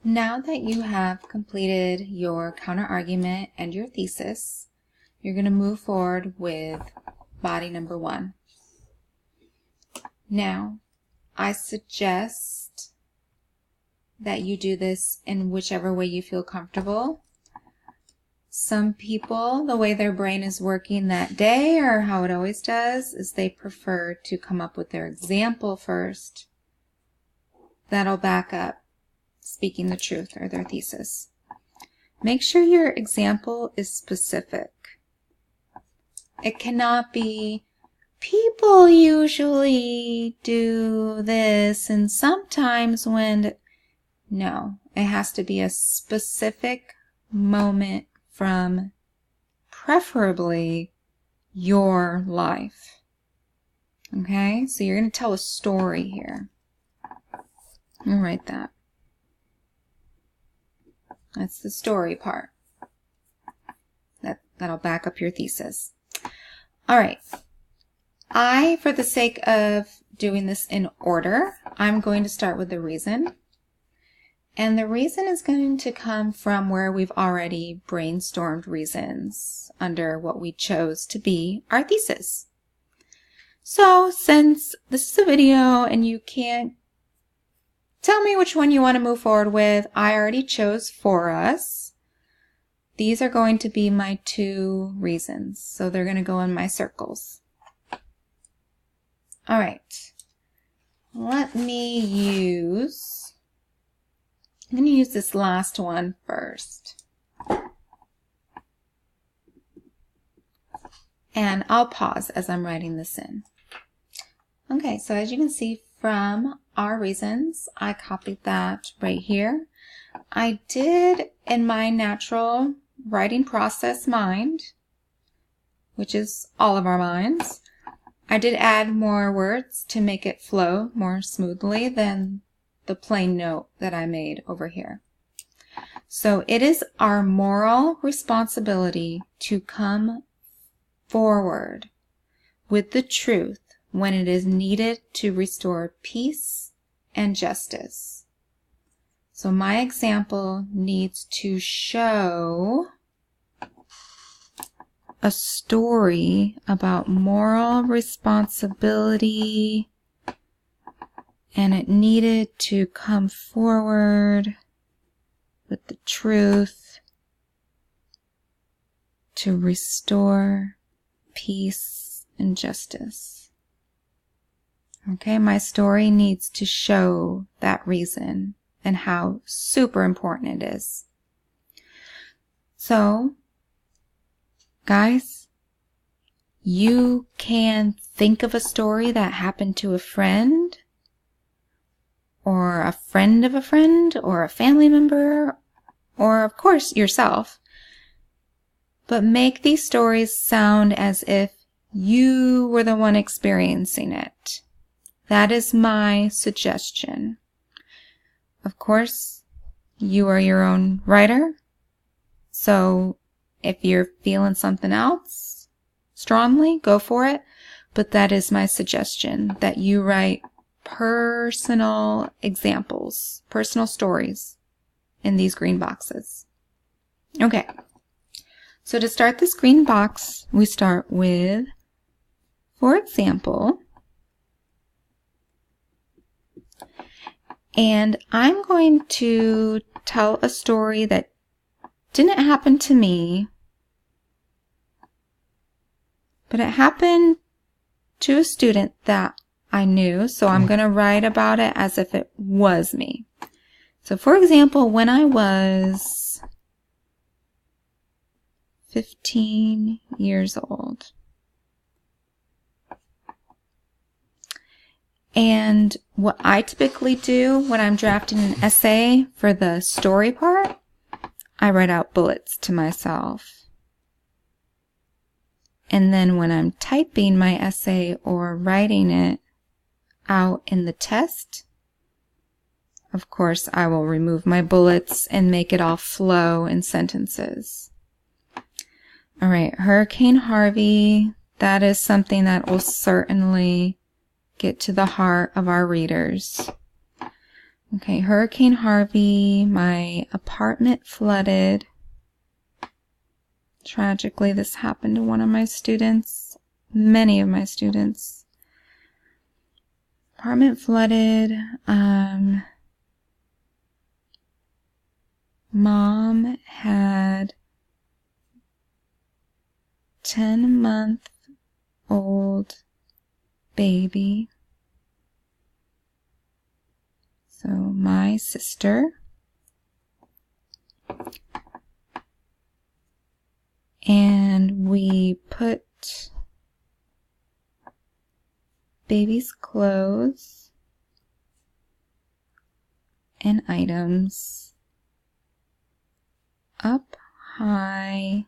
Now that you have completed your counter-argument and your thesis, you're going to move forward with body number 1. Now, I suggest that you do this in whichever way you feel comfortable. Some people, the way their brain is working that day, or how it always does, is they prefer to come up with their example first. That'll back up speaking the truth or their thesis. Make sure your example is specific. It cannot be, people usually do this and sometimes when... No, it has to be a specific moment from preferably your life. Okay, so you're going to tell a story here. I'll write that. That's the story part. That'll back up your thesis. All right. For the sake of doing this in order, I'm going to start with the reason. And the reason is going to come from where we've already brainstormed reasons under what we chose to be our thesis. So since this is a video and you can't tell me which one you want to move forward with, I already chose for us. These are going to be my 2 reasons. So they're going to go in my circles. All right. I'm going to use this last one first. And I'll pause as I'm writing this in. Okay, so as you can see from our reasons, I copied that right here. I did, in my natural writing process mind, which is all of our minds, I did add more words to make it flow more smoothly than the plain note that I made over here. So it is our moral responsibility to come forward with the truth when it is needed to restore peace and justice. So my example needs to show a story about moral responsibility, and it needed to come forward with the truth to restore peace and justice. Okay, my story needs to show that reason and how super important it is. So, guys, you can think of a story that happened to a friend, or a friend of a friend, or a family member, or of course yourself. But make these stories sound as if you were the one experiencing it. That is my suggestion. Of course, you are your own writer. So if you're feeling something else strongly, go for it. But that is my suggestion, that you write personal examples, personal stories in these green boxes. Okay. So to start this green box, we start with, for example, and I'm going to tell a story that didn't happen to me, but it happened to a student that I knew, so I'm going to write about it as if it was me. So for example, when I was 15 years old, and what I typically do when I'm drafting an essay for the story part, I write out bullets to myself. And then when I'm typing my essay or writing it out in the test, of course I will remove my bullets and make it all flow in sentences. All right, Hurricane Harvey, that is something that will certainly get to the heart of our readers. Okay, Hurricane Harvey, my apartment flooded. Tragically, this happened to one of my students, many of my students. Apartment flooded. Mom had 10-month-old baby. So my sister and we put baby's clothes and items up high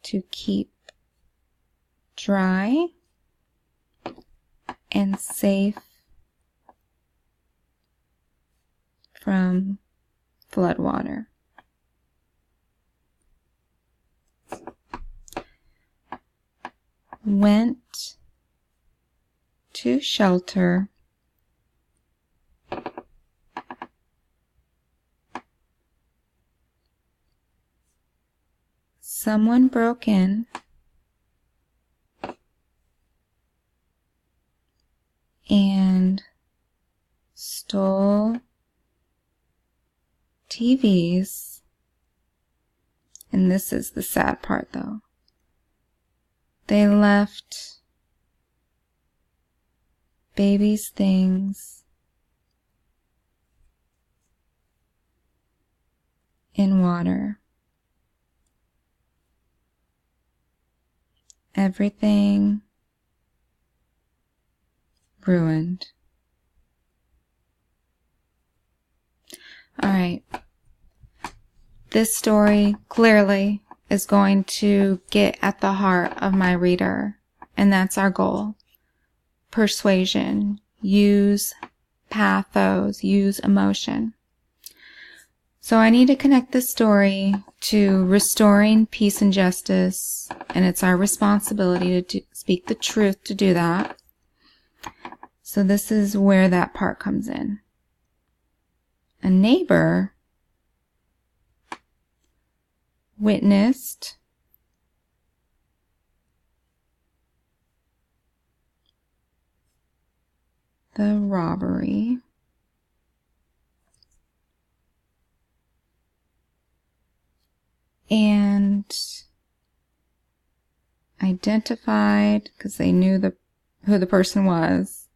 to keep dry and safe from floodwater. Went to shelter. Someone broke in and stole TVs. And this is the sad part though. They left baby's things in water. Everything ruined. All right. This story clearly is going to get at the heart of my reader, and that's our goal. Persuasion. Use pathos. Use emotion. So I need to connect this story to restoring peace and justice, and it's our responsibility to speak the truth to do that. So this is where that part comes in. A neighbor witnessed the robbery and identified, because they knew who the person was,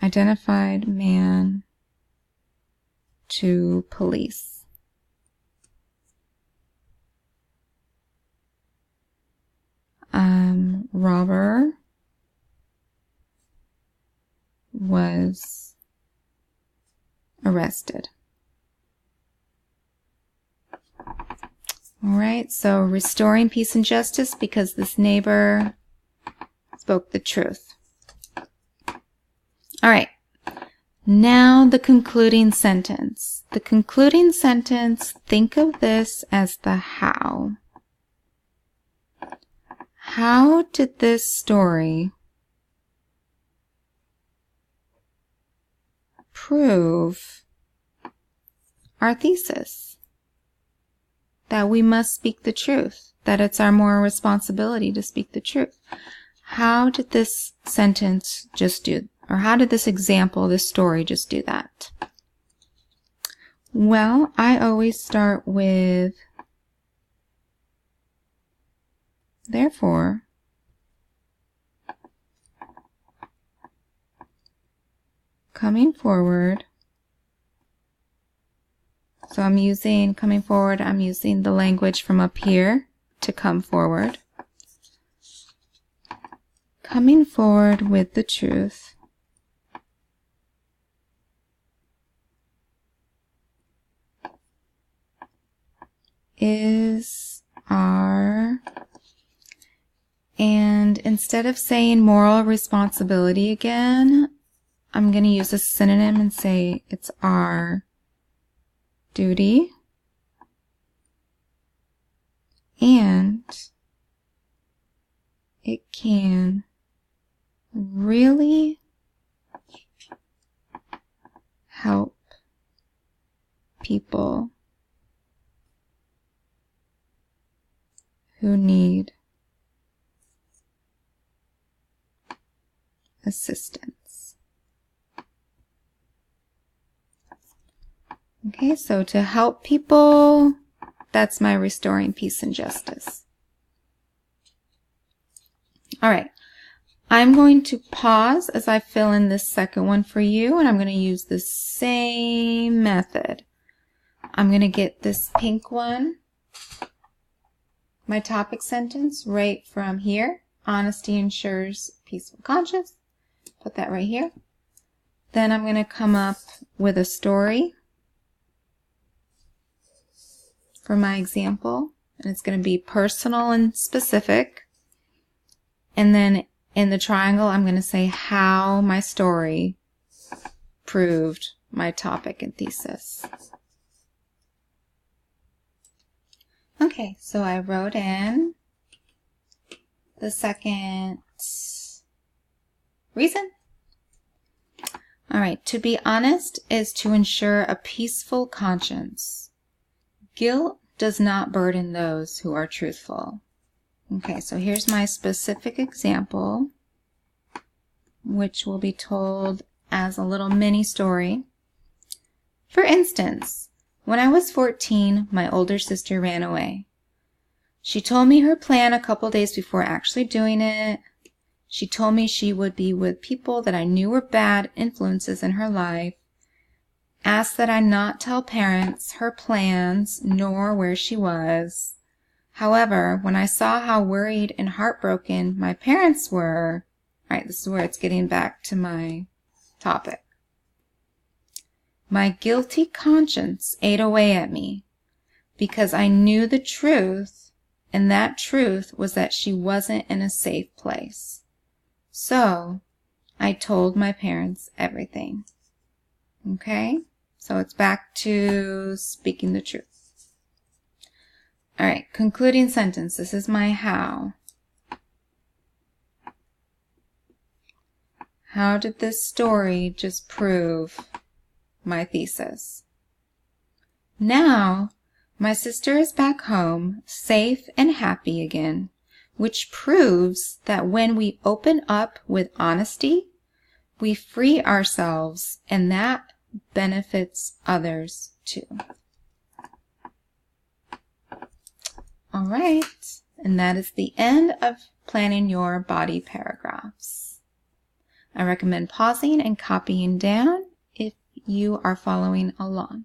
identified man to police. Robber was arrested. All right, so restoring peace and justice because this neighbor spoke the truth. All right, now the concluding sentence. The concluding sentence, think of this as the how. How did this story prove our thesis? That we must speak the truth, that it's our moral responsibility to speak the truth. How did this sentence just do, or how did this example, this story just do that? Well, I always start with, therefore, coming forward. So I'm using, coming forward, I'm using the language from up here to come forward. Coming forward with the truth is our, and instead of saying moral responsibility again, I'm going to use a synonym and say it's our duty, and it can really people who need assistance. Okay, so to help people, that's my restoring peace and justice. All right, I'm going to pause as I fill in this second one for you, and I'm going to use the same method. I'm going to get this pink one, my topic sentence, right from here. Honesty ensures peaceful conscience. Put that right here. Then I'm going to come up with a story for my example, and it's going to be personal and specific. And then in the triangle, I'm going to say how my story proved my topic and thesis. Okay, so I wrote in the second reason. All right, to be honest is to ensure a peaceful conscience. Guilt does not burden those who are truthful. Okay, so here's my specific example, which will be told as a little mini story. For instance, when I was 14, my older sister ran away. She told me her plan a couple days before actually doing it. She told me she would be with people that I knew were bad influences in her life, asked that I not tell parents her plans nor where she was. However, when I saw how worried and heartbroken my parents were, right, this is where it's getting back to my topic. My guilty conscience ate away at me because I knew the truth, and that truth was that she wasn't in a safe place. So I told my parents everything. Okay? So it's back to speaking the truth. All right, concluding sentence. This is my how. How did this story just prove my thesis? Now, my sister is back home, safe and happy again, which proves that when we open up with honesty, we free ourselves, and that benefits others too. All right, and that is the end of planning your body paragraphs. I recommend pausing and copying down if you are following along.